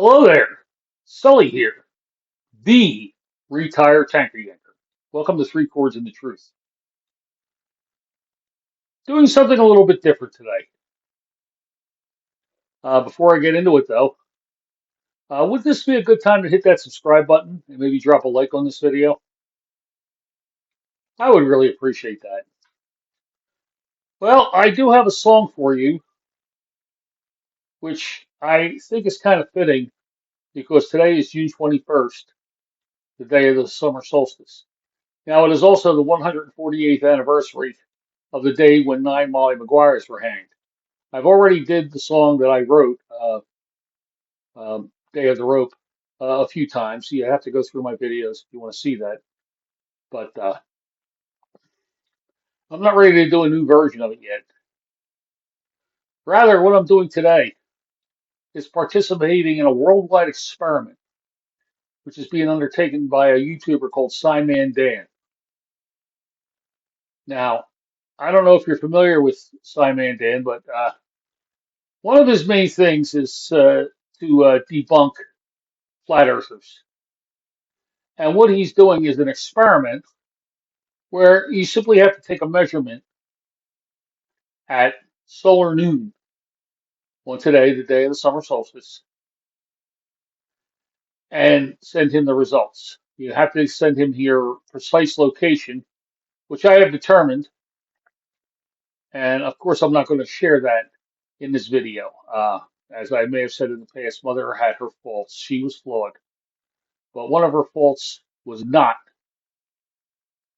Hello there, Sully here, the retired tanker yanker. Welcome to Three Chords and the Truth. Doing something a little bit different today. Before I get into it though, would this be a good time to hit that subscribe button and maybe drop a like on this video? I would really appreciate that. Well, I do have a song for you, which I think is kind of fitting because today is June 21st, the day of the summer solstice. Now, it is also the 148th anniversary of the day when 9 Molly Maguires were hanged. I've already did the song that I wrote, Day of the Rope, a few times. You have to go through my videos if you want to see that. But I'm not ready to do a new version of it yet. Rather, what I'm doing today is participating in a worldwide experiment, which is being undertaken by a YouTuber called SciManDan. Now, I don't know if you're familiar with SciManDan, but one of his main things is to debunk flat earthers. And what he's doing is an experiment where you simply have to take a measurement at solar noon on today, the day of the summer solstice, and send him the results. You have to send him your precise location, which I have determined. And of course, I'm not going to share that in this video. As I may have said in the past, Mother had her faults. She was flawed. But one of her faults was not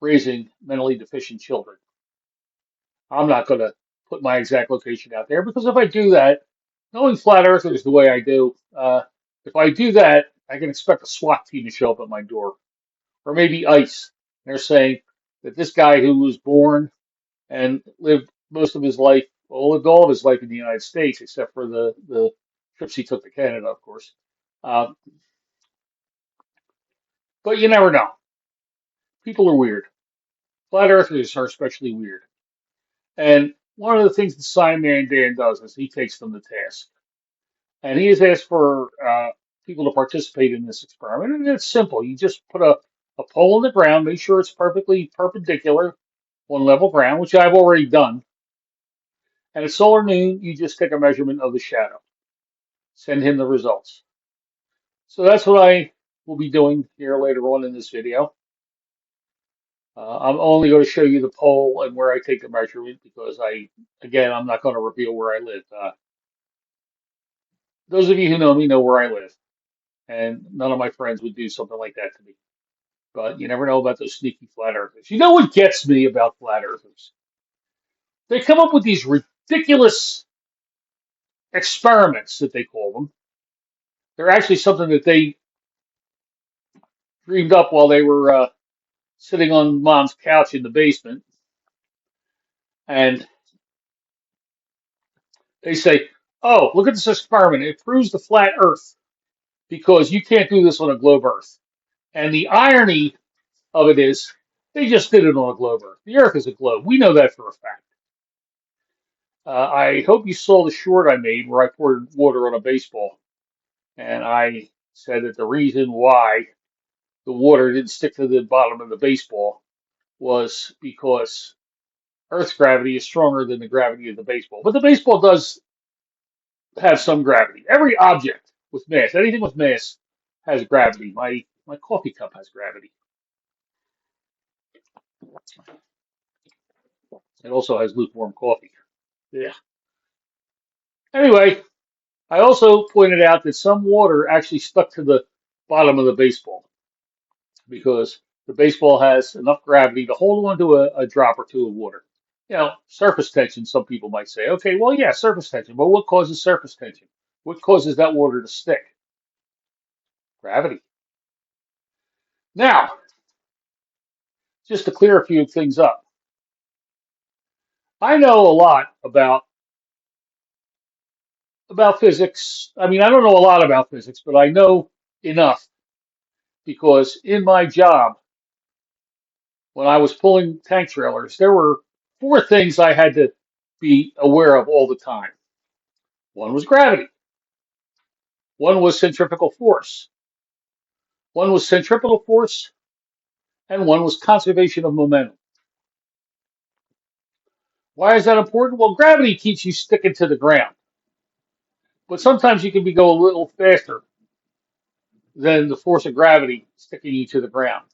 raising mentally deficient children. I'm not going to put my exact location out there because if I do that, knowing flat earthers the way I do, if I do that, I can expect a SWAT team to show up at my door, or maybe ICE. They're saying that this guy who was born and lived most of his life, well, lived all of his life in the United States, except for the trips he took to Canada, of course. Uh, but you never know. People are weird. Flat earthers are especially weird. And one of the things that Simon Dan does is he takes them to task. And he has asked for people to participate in this experiment. And it's simple. You just put a pole in the ground, make sure it's perfectly perpendicular on level ground, which I've already done. And at solar noon, you just take a measurement of the shadow. Send him the results. So that's what I will be doing here later on in this video. I'm only going to show you the pole and where I take the measurement because again, I'm not going to reveal where I live. Those of you who know me know where I live, and none of my friends would do something like that to me. But you never know about those sneaky flat earthers. You know what gets me about flat earthers? They come up with these ridiculous experiments that they call them. They're actually something that they dreamed up while they were sitting on mom's couch in the basement. And they say, oh, look at this experiment. It proves the flat earth because you can't do this on a globe earth. And the irony of it is they just did it on a globe earth. The earth is a globe. We know that for a fact. I hope you saw the short I made where I poured water on a baseball. And I said that the reason why the water didn't stick to the bottom of the baseball was because Earth's gravity is stronger than the gravity of the baseball. But the baseball does have some gravity. Every object with mass, anything with mass, has gravity. My coffee cup has gravity. It also has lukewarm coffee. Yeah. Anyway, I also pointed out that some water actually stuck to the bottom of the baseball because the baseball has enough gravity to hold on to a drop or two of water. You know, surface tension, some people might say. Okay, well, yeah, surface tension. But what causes surface tension? What causes that water to stick? Gravity. Now, just to clear a few things up, I know a lot about physics. I mean, I don't know a lot about physics, but I know enough because in my job, when I was pulling tank trailers, there were four things I had to be aware of all the time. One was gravity. One was centrifugal force. One was centripetal force, and one was conservation of momentum. Why is that important? Well, gravity keeps you sticking to the ground, but sometimes you can go a little faster than the force of gravity sticking you to the ground.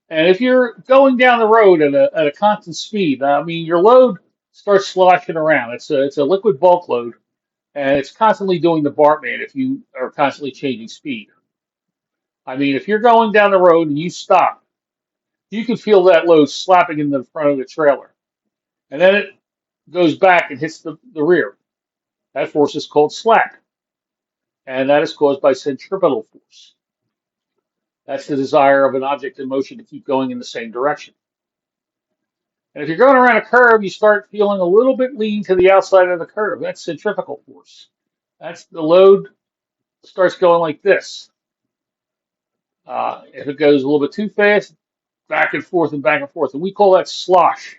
And if you're going down the road at a constant speed, I mean, your load starts sloshing around. It's a liquid bulk load, and it's constantly doing the Bartman if you are constantly changing speed. I mean, if you're going down the road and you stop, you can feel that load slapping into the front of the trailer. And then it goes back and hits the rear. That force is called slack, and that is caused by centripetal force. That's the desire of an object in motion to keep going in the same direction. And if you're going around a curve, you start feeling a little bit lean to the outside of the curve. That's centrifugal force. That's the load starts going like this. If it goes a little bit too fast, back and forth and back and forth. And we call that slosh.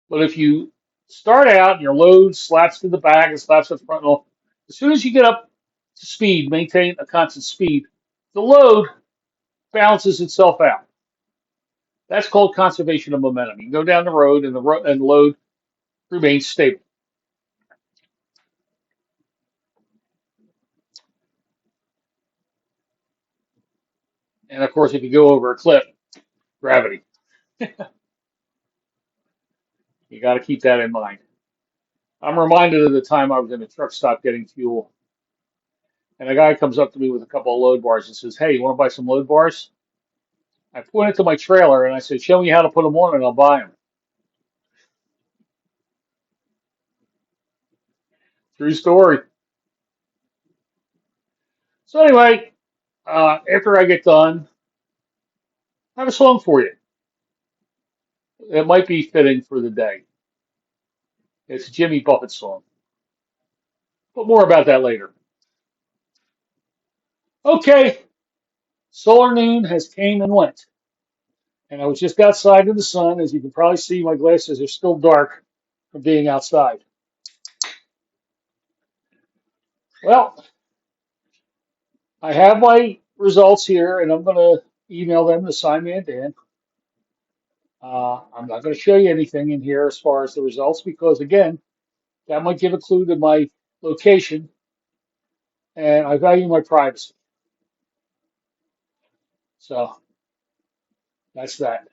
But if you start out and your load slaps to the back and slaps to the front, as soon as you get up to speed, maintain a constant speed, the load balances itself out. That's called conservation of momentum. You can go down the road and the load remains stable. And of course, if you go over a cliff, gravity. You got to keep that in mind. I'm reminded of the time I was in a truck stop getting fuel, and a guy comes up to me with a couple of load bars and says, "Hey, you want to buy some load bars?" I pointed to my trailer and I said, "Show me how to put them on, and I'll buy them." True story. So anyway, after I get done, I have a song for you. It might be fitting for the day. It's a Jimmy Buffett song, but more about that later. Okay, solar noon has came and went, and I was just outside in the sun. As you can probably see, my glasses are still dark from being outside. Well, I have my results here, and I'm going to email them to SciManDan. I'm not going to show you anything in here as far as the results because, again, that might give a clue to my location, and I value my privacy. So that's that.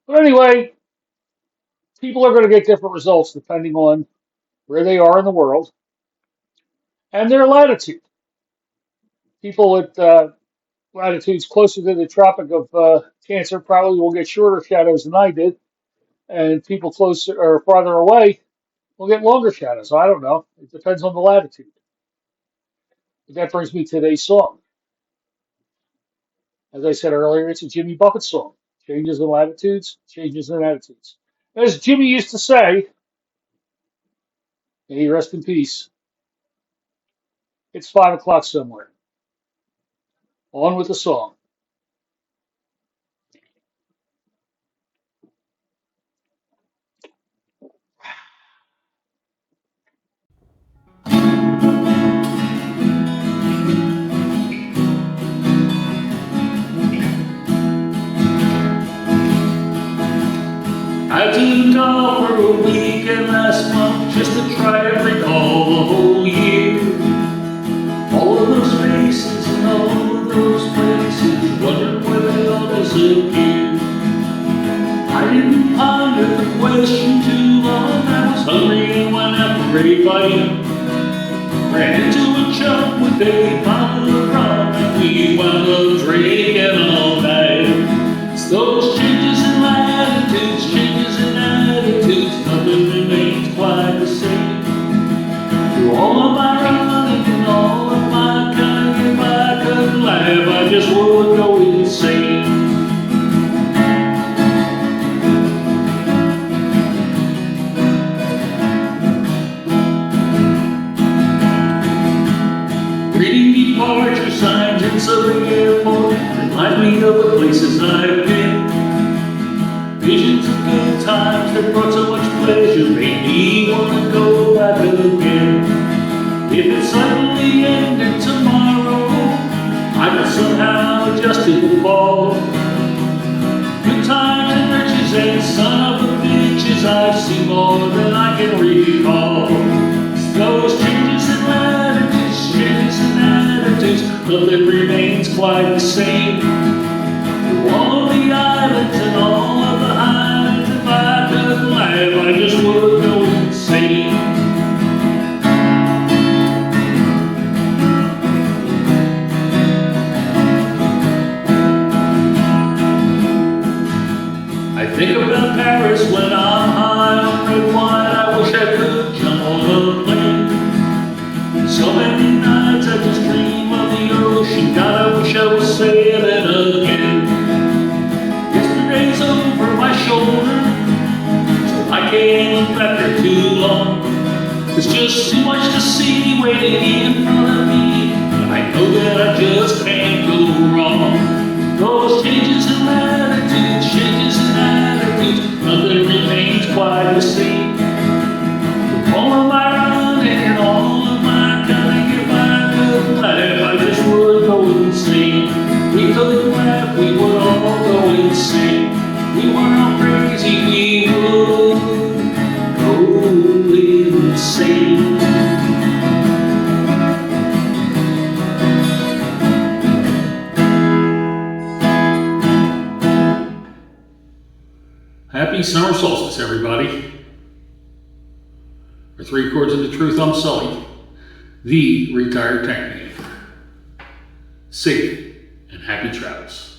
But anyway, people are going to get different results depending on where they are in the world and their latitude. People at latitudes closer to the Tropic of Cancer probably will get shorter shadows than I did, and people closer or farther away will get longer shadows. I don't know. It depends on the latitude. But that brings me to today's song. As I said earlier, it's a Jimmy Buffett song. Changes in latitudes, changes in attitudes. As Jimmy used to say, may he rest in peace, it's 5 o'clock somewhere. On with the song. I took off for a weekend last month just to try and recall the whole year. All of those faces and all of those places, wondering where they all disappeared. I didn't ponder the question too long. I was hungry and went out for a bite. Ran into a chump with a bottle of rum, and we wound up drinking all night. It's those changes in latitudes, changes in attitudes, nothing remains quite the same. Through all of my running and all of my cunning, if I couldn't laugh, I just would go insane. Reading departure signs in Southern Airport remind me of the places I've been. Visions of good times that brought so much pleasure made me want to go back again. If it suddenly ended tomorrow, I could somehow adjust to the fall. Good times and riches and son of a bitches, I've seen more than I can recall. Those changes in latitudes, changes in attitudes, nothing remains quite the same. All of the islands and all of the islands, if I could laugh, I just would go insane. I think about Paris when I'm high on red wine. I wish I could jump on a plane. So many nights I just dream of the ocean. God, I wish I was sailing again. Yesterday's over my shoulder, so I can't look back there too long. There's just too much to see waiting in front of me, and I know that I just can't go wrong. Those changes in latitudes, changes in attitudes, nothing remains quite the same. All of my running and all of my cunning, if I could laugh, I just would go insane. We could laugh, we would all go insane. We weren't all crazy, we would go insane. Happy Summer Solstice, everybody. For 3 Chords of the Truth, I'm Sully, the retired tank man. Safe and happy travels.